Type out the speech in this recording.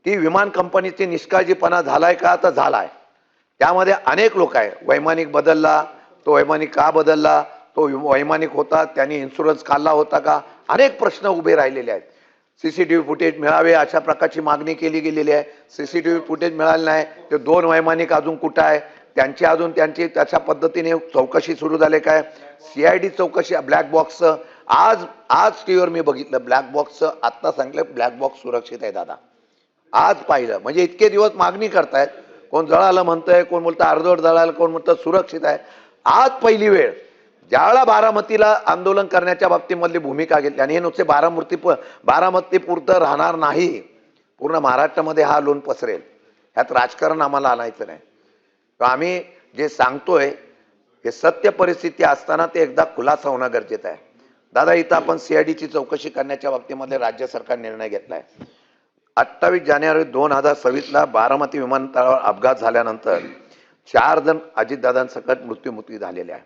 ही विमान कंपनीची निष्काळजीपणा झालाय का? तर झालाय. त्यामध्ये अनेक लोक आहे. वैमानिक बदलला, तो वैमानिक का बदलला, तो वैमानिक होता त्यांनी इन्शुरन्स काढला होता का? अनेक प्रश्न उभे राहिलेले आहेत. सीसीटीव्ही फुटेज मिळावे अशा प्रकारची मागणी केली गेलेली आहे. सीसीटीव्ही फुटेज मिळालं नाही. ते 2 वैमानिक अजून कुठं आहे? त्यांची अजून त्याच्या पद्धतीने चौकशी सुरू झाली काय? सीआयडी चौकशी ब्लॅक बॉक्सचं आज आज टीव्हीवर मी बघितलं ब्लॅक बॉक्सचं. आत्ता सांगितलं ब्लॅक बॉक्स सुरक्षित आहे दादा. आज पाहिलं म्हणजे इतके दिवस मागणी करतायत. कोण जळालं म्हणतंय, कोण बोलतं अर्धवट जळालं, कोण म्हणतं सुरक्षित आहे. आज पहिली वेळ ज्यावेळेला बारामतीला आंदोलन करण्याच्या बाबतीमधली भूमिका घेतली आणि हे नुसते बारामती पुरतं राहणार नाही, पूर्ण महाराष्ट्रामध्ये हा लोन पसरेल. ह्यात राजकारण आम्हाला आणायचं नाही. आम्ही जे सांगतोय हे सत्य परिस्थिती असताना ते एकदा खुलासा होणं गरजेचं आहे. दादा इथं आपण सीआयडीची चौकशी करण्याच्या बाबतीमध्ये राज्य सरकार निर्णय घेतलाय. 28 जानेवारी 2026ला बारामती विमानतळावर अपघात झाल्यानंतर 4 जण अजितदादांसकट मृत्युमुखी झालेले आहे.